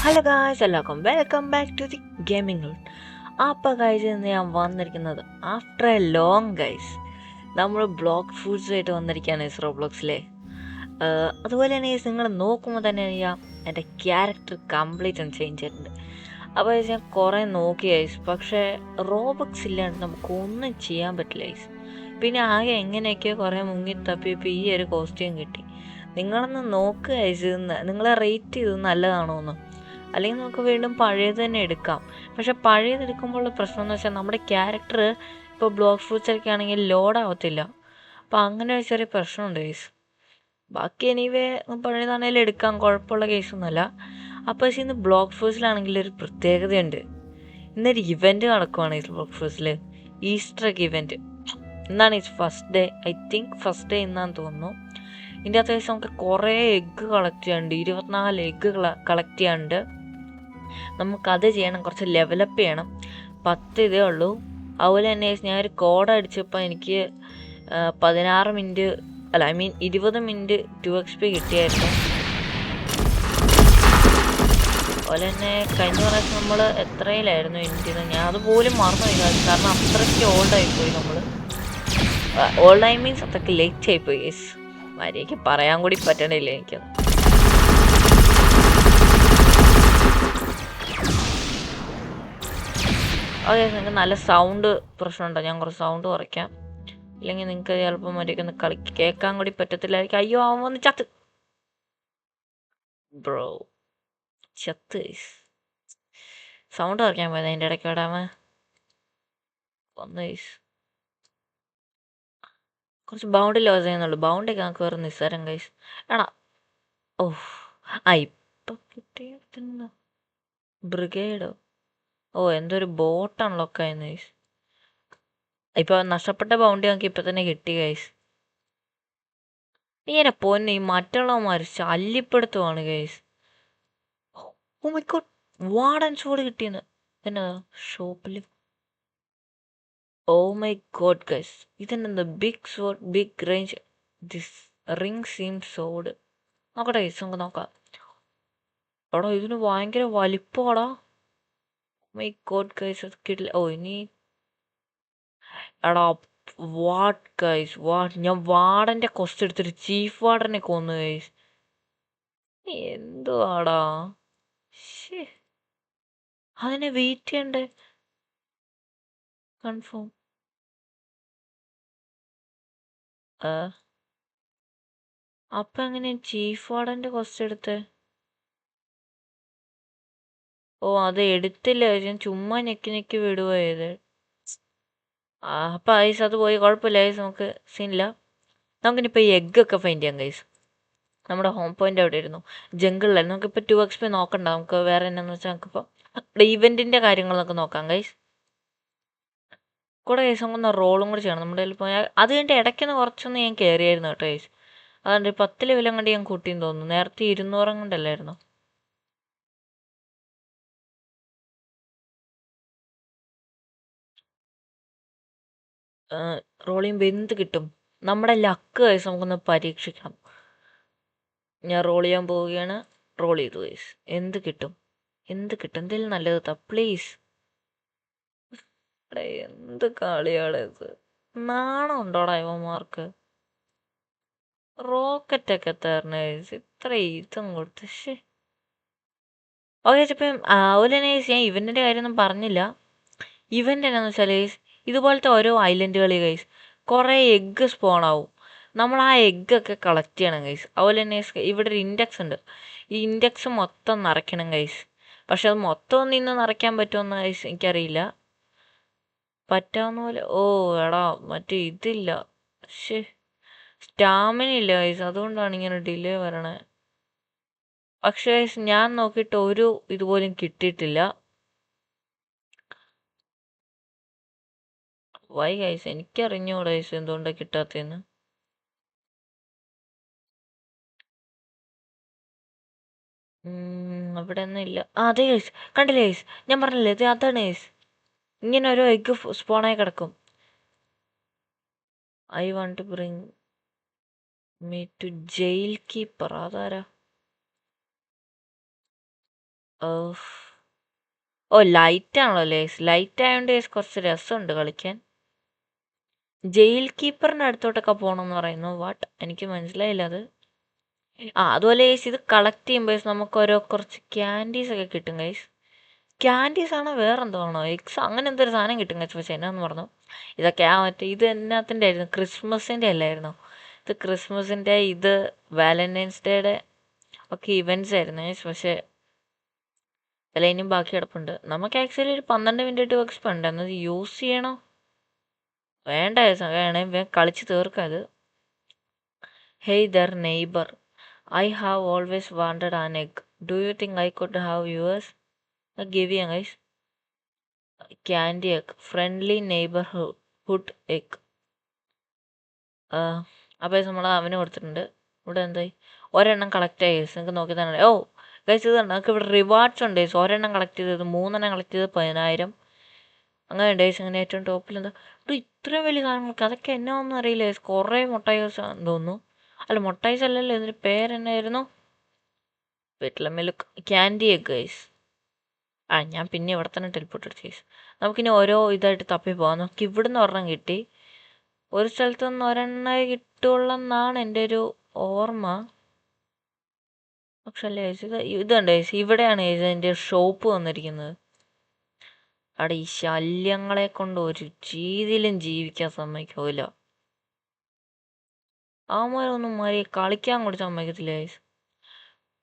Hello guys, എല്ലാവർക്കും welcome back to the gaming route. അപ്പോൾ guys, ഇന്ന് ഞാൻ വന്നിരിക്കുന്നത് ആഫ്റ്റർ എ ലോങ് ഗൈസ് നമ്മൾ ബ്ലോക്ക് ഫുഡ്സ് ആയിട്ട് വന്നിരിക്കുകയാണ് ഗൈസ് റോബ്ലോക്സിലെ. അതുപോലെ തന്നെ ഗൈസ് നിങ്ങൾ നോക്കുമ്പോൾ തന്നെ അറിയാം എൻ്റെ ക്യാരക്ടർ കംപ്ലീറ്റ് ഒന്ന് ചേഞ്ച് ചെയ്തിട്ടുണ്ട്. അപ്പോൾ ഗൈസ് ഞാൻ കുറേ നോക്കി ഗൈസ്, പക്ഷേ റോബക്സ് ഇല്ലാണ്ട് നമുക്കൊന്നും ചെയ്യാൻ പറ്റില്ല ഗൈസ്. പിന്നെ ആകെ എങ്ങനെയൊക്കെയോ കുറേ മുങ്ങി തപ്പിയപ്പോൾ ഈ ഒരു കോസ്റ്റ്യൂം കിട്ടി. നിങ്ങളൊന്ന് നോക്കുക ഗൈസ്, നിങ്ങളെ റേറ്റ് ചെയ്ത് നല്ലതാണോ എന്ന്. അല്ലെങ്കിൽ നമുക്ക് വീണ്ടും പഴയത് തന്നെ എടുക്കാം. പക്ഷെ പഴയത് എടുക്കുമ്പോഴുള്ള പ്രശ്നം എന്ന് വെച്ചാൽ നമ്മുടെ ക്യാരക്ടർ ഇപ്പോൾ ബ്ലോക്ക് ഫ്രൂട്ട്സൊക്കെ ആണെങ്കിൽ ലോഡ് ആവത്തില്ല. അപ്പോൾ അങ്ങനെ ഒരു ചെറിയ പ്രശ്നമുണ്ട് കേസ്. ബാക്കി എനിവേ പഴയതാണെങ്കിലും എടുക്കാം, കുഴപ്പമുള്ള കേസൊന്നുമല്ല. അപ്പോൾ പക്ഷേ ഇന്ന് ബ്ലോക്ക് ഫ്രൂട്ട്സിലാണെങ്കിൽ ഒരു പ്രത്യേകതയുണ്ട്. ഇന്നൊരു ഇവൻറ്റ് നടക്കുവാണ് ഈ ബ്ലോക്ക് ഫ്രൂട്ട്സിൽ, ഈസ്റ്റർ എഗ് ഇവൻറ്റ്. ഇന്നാണ് ഈ first day, I think first day ഇന്നാന്ന് തോന്നുന്നു. ഇതിൻ്റെ അത്യാവശ്യം നമുക്ക് കുറേ എഗ്ഗ് കളക്ട് ചെയ്യാനുണ്ട്, 24 എഗ്ഗ് കളക്ട് ചെയ്യാനുണ്ട്. നമുക്കത് ചെയ്യണം, കുറച്ച് ലെവലപ്പ് ചെയ്യണം. 10 ഇതേ ഉള്ളൂ. അതുപോലെ തന്നെ ഞാനൊരു കോഡ് അടിച്ചപ്പോൾ എനിക്ക് 16 മിനിറ്റ് അല്ല, ഐ മീൻ 20 മിനിറ്റ് 2 XP കിട്ടിയായിരുന്നു. അതുപോലെ തന്നെ കഴിഞ്ഞ പ്രാവശ്യം നമ്മൾ എത്രയിലായിരുന്നു എനിക്ക്, ഞാൻ അതുപോലും മറന്നുപോയി കാരണം അത്രയ്ക്ക് ഓൾഡായിപ്പോയി നമ്മൾ. ഓൾഡായി മീൻസ് അത്രയ്ക്ക് ലേറ്റ് ആയിപ്പോയി യെസ്. മര്യാദയ്ക്ക് പറയാൻ കൂടി പറ്റണില്ല എനിക്കത്. ഓക്കെ, നിങ്ങൾക്ക് നല്ല സൗണ്ട് പ്രശ്നമുണ്ടോ? ഞാൻ കുറച്ച് സൗണ്ട് കുറയ്ക്കാം, ഇല്ലെങ്കിൽ നിങ്ങൾക്ക് ചിലപ്പോൾ മര്യാദയ്ക്ക് കേൾക്കാൻ കൂടി പറ്റത്തില്ലായിരിക്കും. അയ്യോ, അവൻ വന്ന് ചത്ത് ബ്രോ, ചത്ത്. സൗണ്ട് കുറയ്ക്കാൻ പോയത് അതിൻ്റെ ഇടയ്ക്ക് വിടാമ വന്ന്. കുറച്ച് ബൗണ്ട് ലോസ് ചെയ്യുന്നുള്ളൂ. ബൗണ്ടൊക്കെ നമുക്ക് വേറെ നിസ്സാരം കൈസ്. എടാ ഓഹ്, ഇപ്പം കിട്ടിയ ബ്രിഗേഡോ? ഓ, എന്തൊരു ബോട്ട് അൺലോക്ക് ആയിരുന്നു ഗൈസ്. ഇപ്പോൾ നഷ്ടപ്പെട്ട ബൗണ്ടി നമുക്ക് ഇപ്പം തന്നെ കിട്ടി ഗൈസ്. ഇങ്ങനെ പൊന്നെ, ഈ മറ്റുള്ളവന്മാർ ശല്യപ്പെടുത്തുവാണ് guys. Oh my god, warden sword കിട്ടിയെന്ന് എന്നാ ഷോപ്പിൽ. ഓ മൈ ഗോഡ് ഗൈസ്, ഇതെന്താ big sword, big range, this ring seem sword. നോക്കട്ടെ ഗൈസ്, നമുക്ക് നോക്കാം. എടാ ഇതിന് ഭയങ്കര വലിപ്പമാടാ. മൈ ഗോഡ് ഗൈസ്, അത് കിട്ടില്ല. ഓ ഇനി എടാ വാട്ട് ഗൈസ്, വാട്ട്, ഞാൻ വാർഡൻ്റെ കൊസ്റ്റ് എടുത്തിട്ട് ചീഫ് വാർഡനെ കൊന്നു ഗൈസ്. എന്തുവാടാ, അതിനെ വെയിറ്റ് ചെയ്യണ്ടേ കൺഫേം. അപ്പം എങ്ങനെ ചീഫ് വാർഡൻ്റെ കൊസ്റ്റ് എടുത്തേ? ഓ അത് എടുത്തില്ല, ഞാൻ ചുമ്മാ ഞെക്കി ഞെക്കി വിടുവായത്. അപ്പം ഐസ് അത് പോയി, കുഴപ്പമില്ല ഐസ്, നമുക്ക് സീനില്ല. നമുക്കിനിപ്പോൾ ഈ എഗ്ഗൊക്കെ ഫൈൻഡ് ചെയ്യാം ഗൈസ്. നമ്മുടെ ഹോം പോയിന്റ് അവിടെ ഇരുന്നു, ജംഗിളിലായിരുന്നു. നമുക്കിപ്പോൾ 2 XP നോക്കണ്ട, നമുക്ക് വേറെ എന്നാന്ന് വെച്ചാൽ നമുക്കിപ്പോൾ ഇവൻറ്റിൻ്റെ കാര്യങ്ങളൊക്കെ നോക്കാം ഗൈസ്. കൂടെ ഗൈസ് നമുക്കൊന്ന് റോളും കൂടി ചെയ്യണം. നമ്മുടെ കയ്യിൽ പോയാൽ അത് കഴിഞ്ഞിട്ട് ഇടയ്ക്കൊന്ന് കുറച്ചൊന്ന് ഞാൻ കയറിയായിരുന്നു കേട്ടോ ഗൈസ്. അതുകൊണ്ട് 10 ലെവലും കണ്ട് ഞാൻ കൂട്ടിയെന്ന് തോന്നുന്നു. നേരത്തെ 200 കണ്ടല്ലായിരുന്നു. റോൾ ചെയ്യുമ്പോൾ എന്ത് കിട്ടും? നമ്മുടെ ലക്ക് ഗൈസ് നമുക്കൊന്ന് പരീക്ഷിക്കാം. ഞാൻ റോൾ ചെയ്യാൻ പോവുകയാണ്. റോൾ ചെയ്തു ഗൈസ്. എന്ത് കിട്ടും? എന്ത് കിട്ടും? എന്തെങ്കിലും നല്ലത് താ പ്ലീസ്. എന്ത് കളിയാണ് ഇത്? നാണം ഉണ്ടോടാ ഇവന്മാർക്ക്? റോക്കറ്റൊക്കെ തരണ ഗൈസ്, ഇത്ര ഇതും കൊടുത്ത്. ശേ ഓക്കെ, ഇപ്പം അതുപോലെ തന്നെ ഞാൻ ഇവൻറ്റിൻ്റെ കാര്യമൊന്നും പറഞ്ഞില്ല. ഇവൻ്റ് എന്നാന്ന് വെച്ചാൽ ഗൈസ്, ഇതുപോലത്തെ ഓരോ ഐലൻഡുകളിൽ ഗൈസ് കുറേ എഗ്ഗ് സ്പോൺ ആവും. നമ്മൾ ആ എഗ്ഗൊക്കെ കളക്ട് ചെയ്യണം ഗൈസ്. അതുപോലെ തന്നെ ഇവിടെ ഒരു ഇൻഡെക്സ് ഉണ്ട്, ഈ ഇൻഡെക്സ് മൊത്തം നിറയ്ക്കണം ഗൈസ്. പക്ഷെ അത് മൊത്തം ഒന്ന് ഇന്ന് നിറയ്ക്കാൻ പറ്റുമെന്ന് ഗൈസ് എനിക്കറിയില്ല. പറ്റാവുന്ന പോലെ. ഓ എടാ, മറ്റേ ഇതില്ല, ശേ സ്റ്റാമിന ഇല്ല ഗൈസ്, അതുകൊണ്ടാണ് ഇങ്ങനെ ഡിലേ വരണേ. പക്ഷേ ഞാൻ നോക്കിയിട്ട് ഒരു ഇതുപോലും കിട്ടിയിട്ടില്ല. വൈ ഗൈസ്, എനിക്കറിഞ്ഞൂടാ ഗൈസ് എന്തുകൊണ്ടാണ് കിട്ടാത്തതെന്ന്. അവിടെ ഒന്നും ഇല്ല. അതെ ഗൈസ്, കണ്ടില്ലേ ഗൈസ്, ഞാൻ പറഞ്ഞില്ലേ ഇത് അതാണ് ഗൈസ്. ഇങ്ങനെ ഓരോ എഗ്ഗ് സ്പോണായി കിടക്കും. I want to bring me to jail keeper. അതാരാ? ഓ ലൈറ്റ് ആണല്ലോ ലേസ്. ലൈറ്റ് ആയതുകൊണ്ട് കുറച്ച് രസമുണ്ട് കളിക്കാൻ. ജയിൽ കീപ്പറിന്റെ അടുത്തോട്ടൊക്കെ പോകണമെന്ന് പറയുന്നു. വാട്ട്, എനിക്ക് മനസ്സിലായില്ല അത്. അതുപോലെ ഗൈസ് ഇത് കളക്ട് ചെയ്യുമ്പോൾ നമുക്ക് ഓരോ കുറച്ച് ക്യാൻഡീസ് ഒക്കെ കിട്ടും ഗൈസ്. ക്യാൻഡീസ് ആണോ വേറെ എന്തോ ആണോ എക്സ് അങ്ങനെ എന്തൊരു സാധനം കിട്ടും ഗൈസ്. പക്ഷെ എന്നാന്ന് പറഞ്ഞു ഇതൊക്കെ മറ്റേ ഇത് എന്നാത്തിൻ്റെ ആയിരുന്നു, ക്രിസ്മസിൻ്റെ അല്ലായിരുന്നു ഇത്. ക്രിസ്മസിൻ്റെ ഇത് വാലന്റൈൻസ് ഡേയുടെ ഒക്കെ ഇവൻറ്റ്സ് ആയിരുന്നു ഗൈസ്. പക്ഷേ അല്ല ഇനിയും ബാക്കി കിടപ്പുണ്ട്. നമുക്ക് ആക്ച്വലി ഒരു 12 മിനിറ്റ് എക്സ്പ് ഉണ്ട്. എന്നത് യൂസ് ചെയ്യണോ വേണ്ട ഗൈസ്, വേണേ കളിച്ച് തീർക്കാം അത്. Hey there neighbour, I have always wanted an egg. Do you think I could have yours? Give you guys. Candy egg. Friendly neighborhood egg. അപ്പോൾ നമ്മൾ അവന് കൊടുത്തിട്ടുണ്ട്. ഇവിടെ എന്തായി ഒരെണ്ണം കളക്ട് ആയി ഗൈസ്. നിങ്ങൾക്ക് നോക്കി തന്നെ ഓ ഗൈസ് ഇത് നമുക്ക് ഇവിടെ റിവാർഡ്സ് ഉണ്ട് ഗൈസ്. ഒരെണ്ണം കളക്ട് ചെയ്തത് 3 കളക്ട് ചെയ്തത് 10,000 അങ്ങനെ ഉണ്ട് ഗൈസ്. അങ്ങനെ ഏറ്റവും ടോപ്പിൽ എന്താ ഇത്രയും വലിയ സാധനങ്ങൾക്ക് അതൊക്കെ എന്നാന്നും അറിയില്ല ഗൈസ്. കുറേ മുട്ടായിസ് തോന്നുന്നു. അല്ല മുട്ടായിസ് അല്ലല്ലോ, ഇതിൻ്റെ പേരെന്നായിരുന്നു? വീട്ടിലെ മിൽക്ക് ക്യാൻഡി എഗ് ഗൈസ്. ഞാൻ പിന്നെ ഇവിടെ തന്നെ ടെലിപ്പോർട്ട് അടിച്ചു ഗൈസ്. നമുക്കിനി ഓരോ ഇതായിട്ട് തപ്പി പോകാം. നമുക്ക് ഇവിടുന്ന് ഒരെണ്ണം കിട്ടി. ഒരു സ്ഥലത്ത് നിന്ന് ഒരെണ്ണേ കിട്ടുള്ളെന്നാണ് എൻ്റെ ഒരു ഓർമ്മ. പക്ഷെ അല്ലേ ഗൈസ് ഇതുണ്ട് ഗൈസ്. ഇവിടെയാണ് ഗൈസ് എൻ്റെ ഷോപ്പ് വന്നിരിക്കുന്നത്. അവിടെ ഈ ശല്യങ്ങളെ കൊണ്ട് ഒരു രീതിയിലും ജീവിക്കാൻ സമ്മതിക്കില്ല. അവന്മാരൊന്നും മാറി കളിക്കാൻ കൂടി സമ്മതിക്കത്തില്ല guys.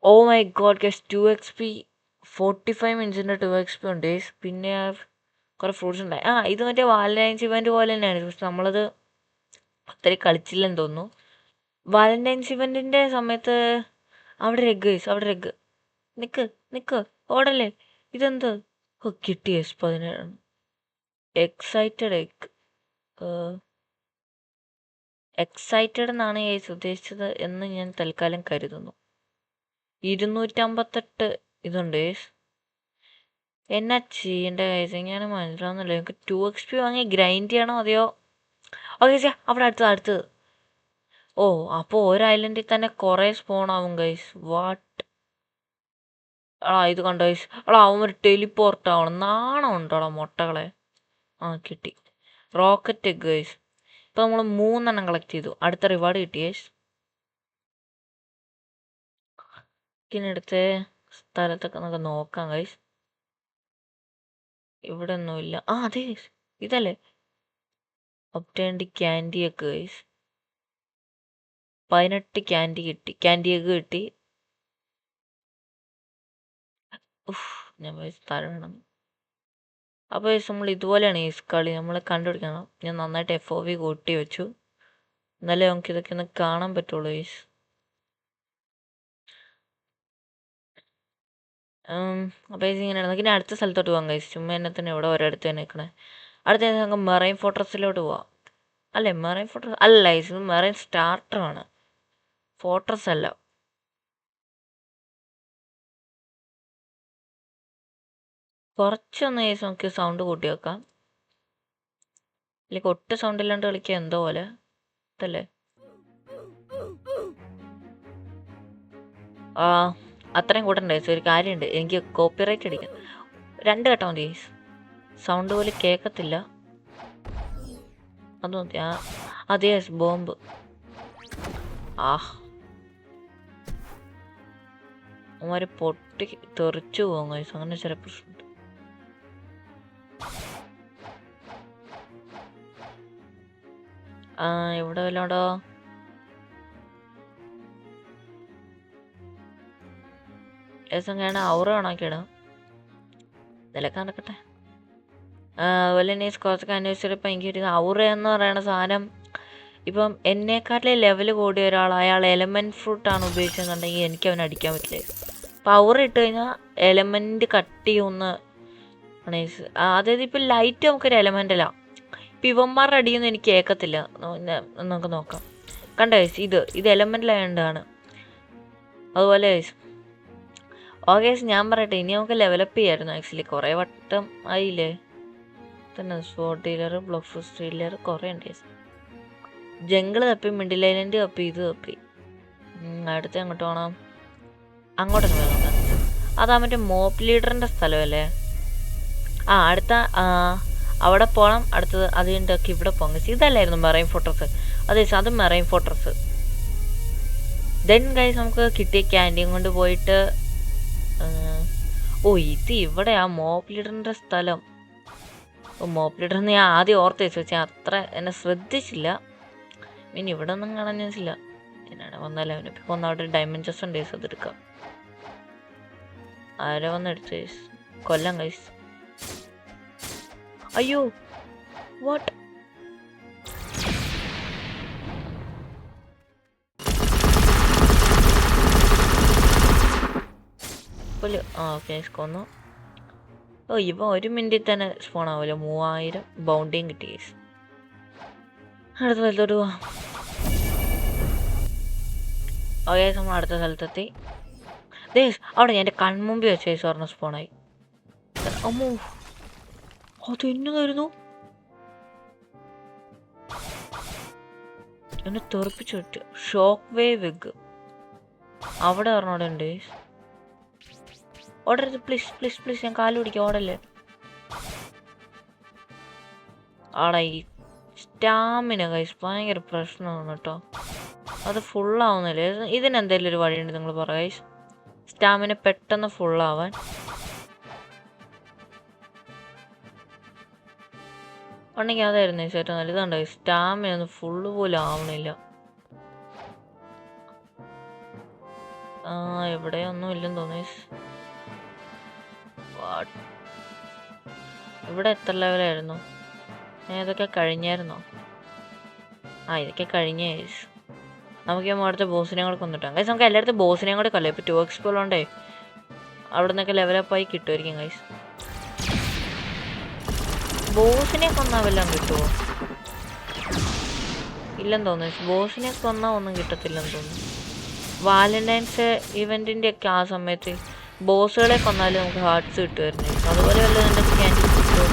Oh my god guys, 2 XP 45 മിനിറ്റ്സിൻ്റെ 2 XP ഉണ്ട് ഗൈസ്. പിന്നെ കുറേ ഫ്രൂട്ട്സ് ഉണ്ടായി. ഇത് മറ്റേ വാലന്റൈൻസ് ഇവൻറ്റ് പോലെ തന്നെയാണ്. പക്ഷെ നമ്മളത് അത്രയും കളിച്ചില്ലെന്ന് തോന്നുന്നു. വാലന്റൈൻസ് ഇവൻറ്റിൻ്റെ സമയത്ത് അവിടെ ഒരു എഗ് ഗൈസ്, അവിടെ ഒരു എഗ്. നിക്ക് ഓടല്ലേ. ഇതെന്ത് കിട്ടി ഗൈസ് 17. Excited egg. എക്സൈറ്റഡ് എന്നാണ് ഗൈസ് ഉദ്ദേശിച്ചത് എന്ന് ഞാൻ തൽക്കാലം കരുതുന്നു. 258 ഇതുണ്ട് ഗൈസ്. എന്നാ ചെയ്യേണ്ട ഗൈസ് ഞാൻ മനസ്സിലാവുന്നില്ല. എനിക്ക് 2 XP വാങ്ങി ഗ്രൈൻഡ് ചെയ്യണോ അതെയോ? ഓക്കെ ഗൈസ് അവിടെ അടുത്തത്. ഓ അപ്പോൾ ഒരു ഐലൻഡിൽ തന്നെ കുറേ സ്പോൺ ആവും ഗൈസ്. വാട്ട് ഇത് കണ്ടോ ഗൈസ്. അവൻ ഒരു ടെലിപ്പോർട്ട് ആവണം. നാണം ഉണ്ടോടാ മുട്ടകളെ. കിട്ടി റോക്കറ്റ് എഗ് ഗൈസ്. ഇപ്പോൾ നമ്മൾ 3 കളക്ട് ചെയ്തു. അടുത്ത റിവാർഡ് കിട്ടി ഗൈസ്. ഇതിനടുത്ത് സ്ഥലത്തൊക്കെ നമുക്ക് നോക്കാം ഗൈസ്. ഇവിടെ ഒന്നുമില്ല. അതെ ഗൈസ് ഇതല്ലേ obtained candy egg guys. 18 candy egg കിട്ടി. ഞാൻ തരണം. അപ്പോൾ നമ്മൾ ഇതുപോലെയാണ് ഈ കളി നമ്മൾ കണ്ടുപിടിക്കണം. ഞാൻ നന്നായിട്ട് FOV കൂട്ടി വെച്ചു, എന്നാലേ നമുക്ക് ഇതൊക്കെ ഒന്ന് കാണാൻ പറ്റുള്ളൂ ഗൈസ്. അപ്പോൾ ഇങ്ങനെയാണ്. നമുക്ക് ഇനി അടുത്ത സ്ഥലത്തോട്ട് പോകാം ഗൈസ്. ചുമ്മാ എന്നെ തന്നെ ഇവിടെ ഒരിടത്ത് തന്നെ നിൽക്കണേ. അടുത്ത നമുക്ക് മെറൈൻ ഫോർട്രസിലോട്ട് പോവാം. അല്ലേ മെറൈൻ ഫോർട്രസ് അല്ല ഗൈസ്, ഇത് മെറൈൻ സ്റ്റാർട്ടറാണ്, ഫോർട്രസ് അല്ല. കുറച്ചൊന്ന് ഗൈസ് നമുക്ക് സൗണ്ട് കൂട്ടി വെക്കാം. അല്ലെങ്കിൽ ഒട്ടും സൗണ്ട് ഇല്ലാണ്ട് കളിക്കുക എന്തോ പോലെ ഇതല്ലേ. അത്രയും കൂട്ടണ്ട ഗൈസ്. ഒരു കാര്യമുണ്ട്, എനിക്ക് കോപ്പിറൈറ്റ് അടിക്കാം. 2 ഘട്ടം മതി ഗൈസ്. സൗണ്ട് പോലെ കേൾക്കത്തില്ല. അത് മതി. അതെ ഗൈസ് ബോംബ്. അവന്മാർ പൊട്ടി തെറിച്ചു പോകും ഗൈസ്. അങ്ങനെ ചില പ്രശ്നമുണ്ട്. ഇവിടെ വല്ലോടോ ഏസം കാണാൻ ഔറ കണക്കിടാം. ഇതിലൊക്കെ നടക്കട്ടെ. അതുപോലെ തന്നെ കുറച്ചൊക്കെ അന്വേഷിച്ചപ്പോൾ എനിക്ക് ഒരു ഔറ എന്ന് പറയുന്ന സാധനം ഇപ്പം എന്നെക്കാട്ടിലെ ലെവൽ കൂടിയ ഒരാൾ അയാൾ എലമെൻറ്റ് ഫ്രൂട്ടാണ് ഉപയോഗിച്ചതെന്നുണ്ടെങ്കിൽ എനിക്ക് അവനെ അടിക്കാൻ പറ്റില്ല. അപ്പോൾ ഔറ ഇട്ട് കഴിഞ്ഞാൽ എലമെൻറ്റ് കട്ട് ചെയ്യുമെന്ന് ആണ്. അതായത് ഇപ്പം ലൈറ്റ് നമുക്കൊരു എലമെൻ്റല്ല. ഇപ്പം ഇവന്മാരുടെ അടിയൊന്നും എനിക്ക് കേൾക്കത്തില്ല. നമുക്ക് നോക്കാം. കണ്ടോ ഗൈസ്, ഇത് എലമെൻ്റിലായതുകൊണ്ടാണ്. അതുപോലെ ഗൈസ് ഗൈസ് ഞാൻ പറയട്ടെ, ഇനി നമുക്ക് ലെവലപ്പ് ചെയ്യായിരുന്നു. ആക്ച്വലി കുറേ വട്ടം ആയില്ലേ തന്നെ. Spot dealer, block food dealer കുറേ ഉണ്ട് ഗൈസ്. ജംഗിള് തപ്പി, മിഡിൽ ഐലൻഡ് തപ്പി, ഇത് തപ്പി. അടുത്ത് അങ്ങോട്ട് പോകണം. അങ്ങോട്ടൊക്കെ വേണം. അതാ മറ്റേ മോപ്പ് ലീഡറിൻ്റെ സ്ഥലമല്ലേ? അടുത്ത അവിടെ പോകണം. അടുത്തത് അത് കഴിഞ്ഞിട്ടൊക്കെ ഇവിടെ പോകാം. ഇതല്ലായിരുന്നു മെറൈൻ ഫോർട്രസ്? അതെ, അത് മെറൈൻ ഫോർട്രസ്. ദെൻ ഗൈസ് നമുക്ക് കിട്ടിയ ക്യാൻറ്റീൻ കൊണ്ട് പോയിട്ട് ഇത് ഇവിടെ ആ മോപ്പ് ലീഡറിൻ്റെ സ്ഥലം. മോപ്പ് ലീഡറിന് ഞാൻ ആദ്യം ഓർത്ത് വെച്ചാൽ അത്ര എന്നെ ശ്രദ്ധിച്ചില്ല. മീൻ ഇവിടെ ഒന്നും കാണാൻ വെച്ചില്ല. എന്നാണ് വന്നാലും അവനിപ്പോൾ അവിടെ ഡയമണ്ട് ചെസ്റ്റ് ഉണ്ട്. അതെടുക്കാം. ആരോ വന്നെടുത്ത് കൊല്ലം ഗൈസ്. അയ്യോ വാട്ട്? ഓക്കെ കൊന്നു. ഇവ 1 മിനിറ്റിൽ തന്നെ സ്പോൺ ആവില്ല. 3000 ബൗണ്ടിയും കിട്ടി. അടുത്ത സ്ഥലത്തോട്ട് പോവാം. ഓക്കെ നമ്മൾ അടുത്ത സ്ഥലത്തെത്തി. അവിടെ ഞാൻ എൻ്റെ കൺമുമ്പിൽ വെച്ച സ്വർണ്ണ സ്പോണായി. അമ്മോ, അത് എന്നതായിരുന്നു? എന്നെ തെറിപ്പിച്ചു വിട്ടു. ഷോക്ക് വേവ് വെഗ് അവിടെ പറഞ്ഞോടെ ഉണ്ട്. ഓടരുത് പ്ലീസ് പ്ലീസ് പ്ലീസ്, ഞാൻ കാല് പിടിക്കാം. ഓടല്ലേ. ഈ സ്റ്റാമിന ഗൈസ് ഭയങ്കര പ്രശ്നമാണ് കേട്ടോ. അത് ഫുള്ളാവുന്നില്ലേ? ഇതിനെന്തെങ്കിലും ഒരു വഴിയുണ്ട് നിങ്ങൾ പറ ഗൈസ്, സ്റ്റാമിന പെട്ടെന്ന് ഫുള്ളാവാൻ. ഉണ്ടെങ്കിൽ അതായിരുന്നു ഏറ്റവും നല്ലത്. ഇതുണ്ടോ സ്റ്റാമിന ഒന്നും ഫുള്ള് പോലും ആവണില്ല. ഇവിടെ ഒന്നും ഇല്ലെന്ന് തോന്നി. ഇവിടെ എത്ര ലെവലായിരുന്നു? ഇതൊക്കെ കഴിഞ്ഞായിരുന്നോ? ഇതൊക്കെ കഴിഞ്ഞ. നമുക്ക് അടുത്ത ബോസിനെ കൂടെ കൊന്നിട്ടാം ഗൈസ്. നമുക്ക് എല്ലായിടത്തും ബോസിനെയും കൂടെ കൊല്ലാം. ഇപ്പോൾ 2 XP ഉള്ളതുകൊണ്ടേ അവിടെ നിന്നൊക്കെ ലെവലപ്പായി കിട്ടുമായിരിക്കും ഗൈസ്. ബോസിനെ കൊന്നാൽ വല്ലതും കിട്ടുമോ? ഇല്ലെന്ന് തോന്നുന്നു. ബോസിനെ കൊന്നാൽ ഒന്നും കിട്ടത്തില്ലെന്ന് തോന്നുന്നു. വാലന്റൈൻസ് ഇവൻറ്റിൻ്റെ ഒക്കെ ആ സമയത്ത് ബോസുകളെ കൊന്നാലും നമുക്ക് ഹാർട്ട്സ് കിട്ടുമായിരുന്നു. അതുപോലെ വല്ലതും എൻ്റെ ക്യാൻറ്റീൻ കിട്ടുമോ?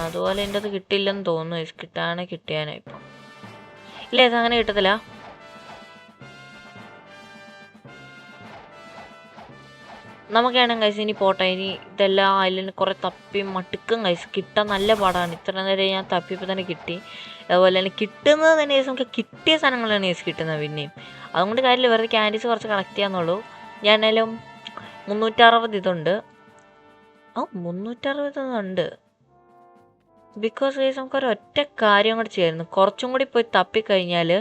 അതുപോലെ എൻ്റെ അത് കിട്ടില്ലെന്ന് തോന്നുന്നു. കിട്ടാനേ കിട്ടിയാനേ ഇപ്പം ഇല്ല, ഇതങ്ങനെ കിട്ടത്തില്ല. നമുക്കാണെങ്കിൽ കൈസ് ഇനി പോട്ടെ. ഇനി ഇതെല്ലാം അതിൽ കുറേ തപ്പി മട്ടുക്കും കൈസ്. കിട്ടാൻ നല്ല പാടാണ്. ഇത്ര നേരം ഞാൻ തപ്പിയപ്പോൾ തന്നെ കിട്ടി. അതുപോലെ തന്നെ കിട്ടുന്നത് തന്നെ നമുക്ക് കിട്ടിയ സാധനങ്ങളാണ് കിട്ടുന്നത് പിന്നെയും. അതുകൊണ്ട് കാര്യമില്ല, വെറുതെ ക്യാൻഡീസ് കുറച്ച് കളക്ട് ചെയ്യാന്നുള്ളൂ. ഞാൻ എന്നാലും 360 ഇതുണ്ട്. 360 ഉണ്ട്. ബിക്കോസ് ഗൈസ് നമുക്കൊരു ഒറ്റ കാര്യം കൂടി ചെയ്യായിരുന്നു. കുറച്ചും കൂടി പോയി തപ്പിക്കഴിഞ്ഞാൽ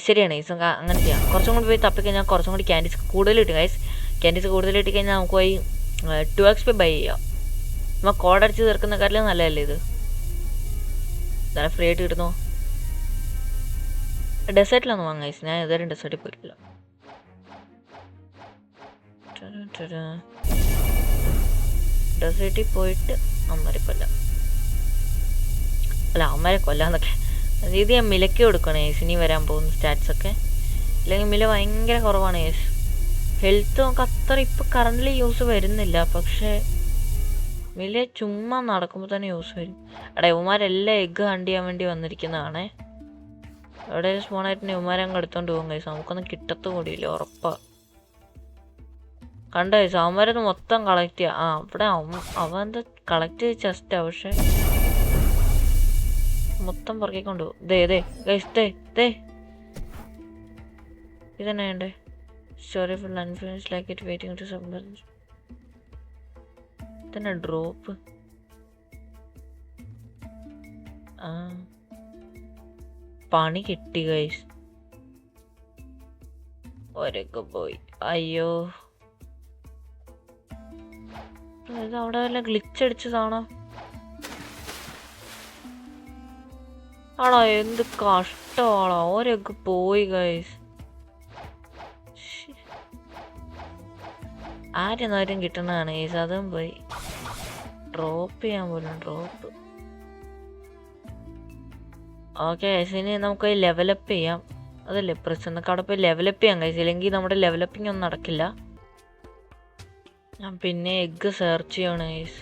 ശരിയാണ് ഗൈസ്, അങ്ങനെ ചെയ്യാം. കുറച്ചും കൂടി പോയി തപ്പിക്കഴിഞ്ഞാൽ കുറച്ചും കൂടി ക്യാൻഡീസ് കൂടുതൽ കിട്ടും ഗൈസ്. ക്യാൻഡീസ് കൂടുതൽ കിട്ടിക്കഴിഞ്ഞാൽ നമുക്ക് പോയി 2 XP ബൈ ചെയ്യാം. നമ്മൾ കോഡടിച്ച് തീർക്കുന്ന കാര്യം നല്ലതല്ലേ ഇത്? ഇതാണ് ഫ്രീ ആയിട്ട് കിട്ടുന്നു. ഡെസേർട്ടിലൊന്നും വാങ്ങാം ഗൈസ്. ഞാൻ ഇതുവരെ ഡെസേർട്ടിൽ പോയിട്ടില്ല. ഡെസേർട്ടിൽ പോയിട്ട് അമ്മരെ കൊല്ലാം. അമ്മരെ കൊല്ലാന്നൊക്കെ ഇത് ഞാൻ മിലക്ക് കൊടുക്കണം ഗൈസ് ഇനി വരാൻ പോകുന്ന സ്റ്റാറ്റ്സൊക്കെ. ഇല്ലെങ്കിൽ മില ഭയങ്കര കുറവാണ് ഗൈസ്. ഹെൽത്ത് നമുക്ക് അത്ര ഇപ്പോൾ കറൻ്റ് യൂസ് വരുന്നില്ല. പക്ഷേ മില ചുമ്മാ നടക്കുമ്പോൾ തന്നെ യൂസ് വരും. ഇവന്മാരെല്ലാം എഗ്ഗ് ഹണ്ട് ചെയ്യാൻ വേണ്ടി വന്നിരിക്കുന്നതാണേ. എവിടെ സ്പോണായിട്ട് ഇവന്മാരെ അങ്ങ് എടുത്തോണ്ട് പോകും ഗൈസ്. നമുക്കൊന്നും കിട്ടത്തു കൂടിയില്ല, ഉറപ്പാണ്. കണ്ട ഗൈസ്, അവന്മാരത് മൊത്തം കളക്ട് ചെയ്യാം. അവിടെ അവൻ എന്താ കളക്ട് ചെയ്ത് ചെസ്റ്റാ, പക്ഷെ മൊത്തം പുറകിക്കൊണ്ട് പോകും. ഇതന്നെ വേണ്ടേ? Story full unfinished like it waiting to submit. ഇതന്നെ ഡ്രോപ്പ്. പണി കിട്ടി ഗൈസ്. ഒരൊക്കെ പോയി. അയ്യോ, ഇത് അവിടെ വല്ല ഗ്ലിച്ച് അടിച്ചതാണോ? ആണോ? എന്ത് കഷ്ടമാണോ? ഒരൊക്കെ പോയി ഗൈസ്. ആരും കിട്ടണതാണ് ഗൈസ്. അതും പോയി. ഡ്രോപ്പ് ചെയ്യാൻ പോലും ഡ്രോപ്പ്. ഓക്കെ ഗൈസ്, ഇനി നമുക്ക് ലെവലപ്പ് ചെയ്യാം. അതല്ലേ പ്രശ്നം. അവിടെ പോയി ലെവലപ്പ് ചെയ്യാം ഗൈസ്. ഇല്ലെങ്കിൽ നമ്മുടെ ലെവലപ്പിംഗ് ഒന്നും നടക്കില്ല. ഞാൻ പിന്നെ എഗ്ഗ് സെർച്ച് ചെയ്യണം ഗൈസ്.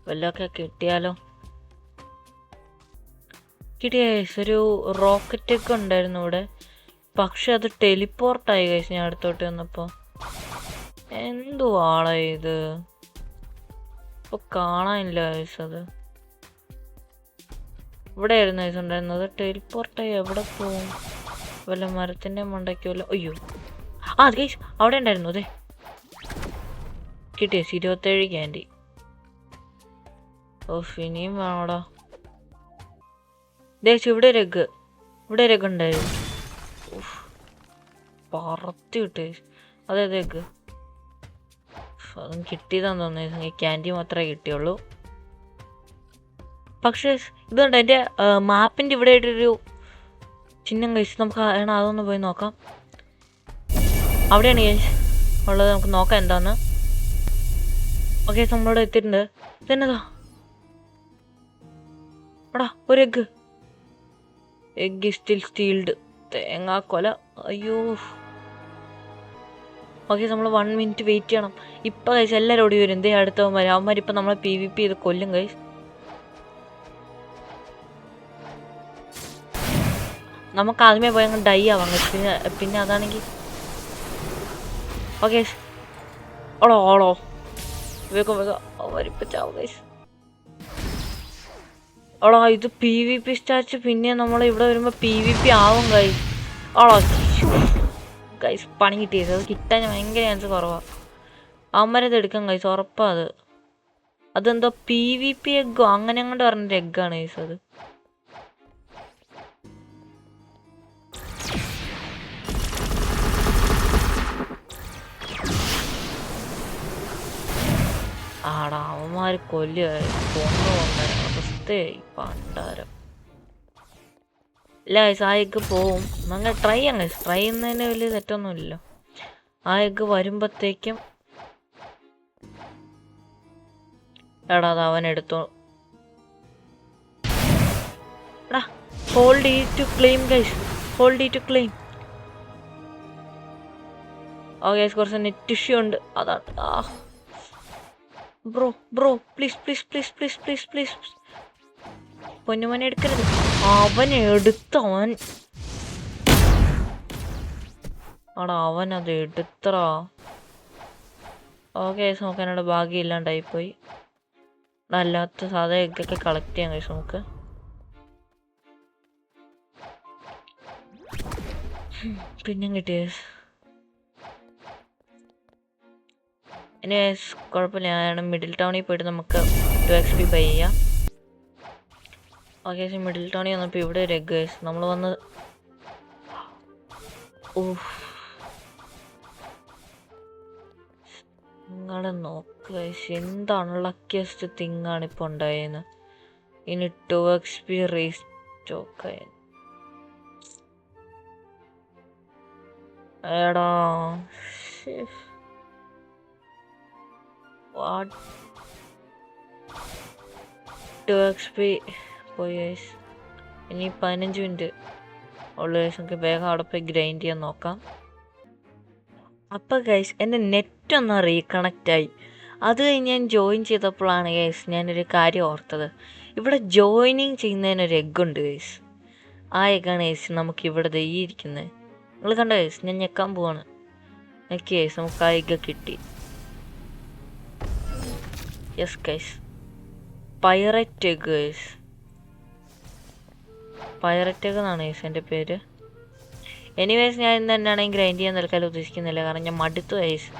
വല്ലതൊക്കെ കിട്ടിയാലോ? കിട്ടിയ ഗൈസ്, ഒരു റോക്കറ്റ് എഗ്ഗ് ഉണ്ടായിരുന്നു ഇവിടെ. പക്ഷെ അത് ടെലിപ്പോർട്ടായി ഗൈസ് ഞാൻ അടുത്തോട്ട് വന്നപ്പോൾ. എന്തുവാളെ ഇത് ഇപ്പോൾ കാണാനില്ല ഗൈസ്. അത് ഇവിടെ ആയിരുന്നു ഗൈസ് ഉണ്ടായിരുന്നത്. ടെലിപ്പോർട്ടായി എവിടെ പോവും? വല്ല മരത്തിൻ്റെ മണ്ടയ്ക്ക് വല്ല. അയ്യോ ആ ഗൈസ് അവിടെ ഉണ്ടായിരുന്നു. അതെ കിട്ടിയ 27 ക്യാൻഡി. ഓഫ് ഇനിയും വേണോടാ. ദേശം ഇവിടെ ഒരു എഗ്ഗ് ഉണ്ടായിരുന്നു. പറത്തി വിട്ടേ. അതെ എഗ്ഗ് അതും കിട്ടിയതാന്ന് തോന്നുന്നു. ഈ ക്യാൻഡി മാത്രമേ കിട്ടിയുള്ളൂ. പക്ഷേ ഇതുകൊണ്ട് എൻ്റെ മാപ്പിൻ്റെ ഇവിടെ ആയിട്ടൊരു ചിഹ്നം കഴിച്ച് നമുക്ക് അതൊന്ന് പോയി നോക്കാം. അവിടെയാണ് ഉള്ളത്. നമുക്ക് നോക്കാം എന്താന്ന്. ഓക്കെ നമ്മളിവിടെ എത്തിയിട്ടുണ്ട്. ഇതെന്നതാ എടാ ഒരു എഗ്ഗ് സ്റ്റിൽ സ്റ്റീൽഡ്. തേങ്ങാക്കൊല. അയ്യോ ഓക്കെ നമ്മൾ 1 മിനിറ്റ് വെയിറ്റ് ചെയ്യണം. ഇപ്പം കഴിച്ച് എല്ലാവരും ഓടി വരും. എന്തേ അടുത്തവന്മാർ അവന്മാരിപ്പം നമ്മളെ PvP ചെയ്ത് കൊല്ലും കഴിച്ച്. നമുക്ക് ആദ്യമേ പോയി അങ്ങ് ഡൈ ആവാം കഴിച്ച്. പിന്നെ അതാണെങ്കിൽ ഓക്കെ ഓളോ വേഗം അവരിപ്പം ചാവും കഴിച്ച്. ഓളോ ഇത് PvP സ്റ്റാച്ച്. പിന്നെ നമ്മൾ ഇവിടെ വരുമ്പോൾ PvP ആവും കഴിച്ച്. ഓളോ ഗൈസ് പണി കിട്ടിയത്. അത് കിട്ടാൻ ഭയങ്കര ചാൻസ് കുറവാണ്. അവന്മാരത് എടുക്കാൻ കഴിച്ചു ഉറപ്പാ. അതെന്തോ PvP എഗ്ഗോ അങ്ങനെ അങ്ങോട്ട് പറഞ്ഞൊരു എഗ്ഗാണ് ഗൈസ് അത്. ആടാ അവന്മാർ കൊല്ലുക കൊന്ന അവസ്ഥയായി പണ്ടാരം. ഇല്ല ഗൈസ് ആ എഗ്ഗ് പോവും. അങ്ങനെ ട്രൈ ചെയ്യാം ഗൈസ്. ട്രൈ ചെയ്യുന്നതിന് വലിയ തെറ്റൊന്നുമില്ലല്ലോ. ആ എഗ്ഗ് വരുമ്പോഴത്തേക്കും എടാ അത് അവൻ എടുത്തോ. എടാ hold E to claim guys. Hold E to claim. Oh guys കുറച്ച് നെറ്റ് ഇഷ്യൂ ഉണ്ട് അതാണ്. ബ്രോ പ്ലീസ് പൊന്നുമോനെ എടുക്കരുത്. അവൻ ആടാ അവനത് എടുത്തറാ. ഓക്കെ നമുക്ക് എന്നോട് ഭാഗ്യം ഇല്ലാണ്ടായിപ്പോയി. അല്ലാത്ത സാധാ എഗ്ഗൊക്കെ കളക്ട് ചെയ്യാൻ കഴിച്ചു നമുക്ക്. പിന്നെ കിട്ടിയ ഇനി കുഴപ്പമില്ല. ഞാൻ മിഡിൽ ടൗണിൽ പോയിട്ട് നമുക്ക് 2 XP ബൈ ചെയ്യാം. ഓക്കെ മിഡിൽ ടൗണിൽ വന്നപ്പോൾ ഇവിടെ ഒരു എഗ്ഗ് നമ്മൾ വന്ന് നിങ്ങളെ നോക്കുക എന്ത് അൺലക്കിയസ്റ്റ് തിങ്ങാണ് ഇപ്പോൾ ഉണ്ടായെന്ന്. ഇനി 2 XP റീസ്റ്റോക്ക് എടാ 2 XP പോയി ഗൈസ്. ഇനി 15 മിനിറ്റ് ഉള്ള ഗൈസ്. നമുക്ക് വേഗം അവിടെ പോയി ഗ്രൈൻഡ് ചെയ്യാൻ നോക്കാം. അപ്പോൾ ഗൈസ് എൻ്റെ നെറ്റ് ഒന്ന് റീകണക്റ്റായി. അത് കഴിഞ്ഞ് ഞാൻ ജോയിൻ ചെയ്തപ്പോഴാണ് ഗൈസ് ഞാനൊരു കാര്യം ഓർത്തത്. ഇവിടെ ജോയിനിങ് ചെയ്യുന്നതിനൊരു എഗ്ഗുണ്ട് ഗൈസ്. ആ എഗ്ഗാണ് ഗൈസ് നമുക്ക് ഇവിടെ ഈ ഇരിക്കുന്നത്. നിങ്ങൾ കണ്ടോ ഗൈസ്? ഞാൻ ഞെക്കാൻ പോവാണ്. ഓക്കെ ഗൈസ് നമുക്ക് ആ എഗ്ഗ് കിട്ടി. Yes guys pirate egg guys. Pirate egg എന്നാണ് ഗൈസ് എൻ്റെ പേര്. എനിവേസ് ഞാൻ ഇന്ന് തന്നെയാണെങ്കിൽ ഗ്രൈൻഡ് ചെയ്യാൻ തൽക്കാലം ഉദ്ദേശിക്കുന്നില്ല. കാരണം ഞാൻ മടുത്തു ഗൈസ്.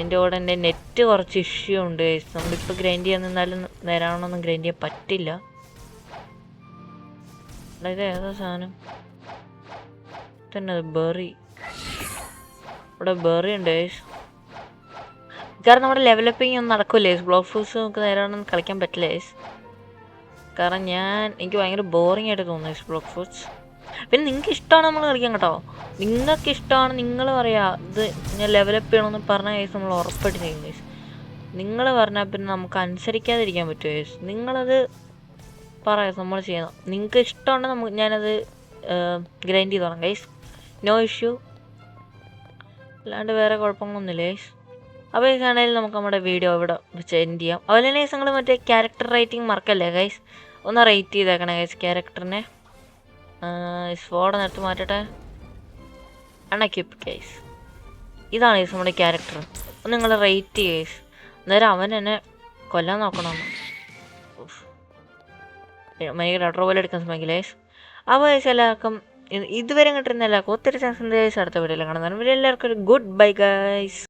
എൻ്റെ കൂടെ എൻ്റെ നെറ്റ് കുറച്ച് ഇഷ്യൂ ഉണ്ട് ഗൈസ്. നമ്മളിപ്പോൾ ഗ്രൈൻഡ് ചെയ്യാൻ നിന്നാലും നേരാവണ്ണമൊന്നും ഗ്രൈൻഡ് ചെയ്യാൻ പറ്റില്ല. അതായത് ഏതാ സാധനം തന്നെ ബെറി. ഇവിടെ ബെറി ഉണ്ട് ഗൈസ്. കാരണം നമ്മുടെ ലെവലപ്പിങ് ഒന്നും നടക്കില്ല ഗൈസ്. ബ്ലോക്ക് ഫ്രൂട്ട്സ് നമുക്ക് നേരാവണ്ണം കളിക്കാൻ പറ്റില്ല ഗൈസ്. കാരണം എനിക്ക് ഭയങ്കര ബോറിംഗ് ആയിട്ട് തോന്നുന്നു ഗൈസ് ബ്ലോക്ക് ഫ്രൂട്ട്സ്. പിന്നെ നിങ്ങൾക്ക് ഇഷ്ടമാണ് നമ്മൾ കളിക്കാം കേട്ടോ. നിങ്ങൾക്ക് ഇഷ്ടമാണ് നിങ്ങൾ പറയാ ഇത് ഞാൻ ലെവലപ്പ് ചെയ്യണമെന്ന് പറഞ്ഞ കേസ് നമ്മൾ ഉറപ്പായിട്ട് ചെയ്യും കേസ്. നിങ്ങൾ പറഞ്ഞാൽ പിന്നെ നമുക്ക് അനുസരിക്കാതിരിക്കാൻ പറ്റുമോ കേസ്? നിങ്ങളത് പറയാം നമ്മൾ ചെയ്യണം. നിങ്ങൾക്ക് ഇഷ്ടമുണ്ടെങ്കിൽ ഞാനത് ഗ്രൈൻഡ് ചെയ്തോളാം ഗൈസ്. No issue. അല്ലാണ്ട് വേറെ കുഴപ്പങ്ങളൊന്നുമില്ല ഗൈസ്. അപ്പോൾ ഈ ആണെങ്കിൽ നമുക്ക് നമ്മുടെ വീഡിയോ ഇവിടെ വെച്ച് എൻഡ് ചെയ്യാം. അതുപോലെ തന്നെ നിങ്ങൾ മറ്റേ ക്യാരക്ടർ റേറ്റിംഗ് മറക്കല്ലേ ഗൈസ്? ഒന്ന് റേറ്റ് ചെയ്തേക്കണേ ഗൈസ് ക്യാരക്ടറിനെ. സ്പോടെ നിർത്തി മാറ്റട്ടെ. അൺഎക്യുപ്ഡ് ഗൈസ്. ഇതാണ് ഗൈസ് നമ്മുടെ ക്യാരക്ടർ. ഒന്ന് നിങ്ങൾ റേറ്റ് ഗൈസ്. അന്നേരം അവൻ എന്നെ കൊല്ലാൻ നോക്കണമെന്ന് ഭയങ്കര റെട്രോ പോലെ എടുക്കാൻ ശ്രമിക്കില്ല ഗൈസ്. അപ്പോൾ ഗൈസ് എല്ലാവർക്കും ഇതുവരെ കിട്ടുന്ന എല്ലാവർക്കും ഒത്തിരി ചാൻസ് ഉണ്ട് ഗൈസ് അടുത്ത വീഡിയോയിൽ കാണുന്നതാണ്. എല്ലാവർക്കും ഒരു ഗുഡ് ബൈ ഗൈസ്.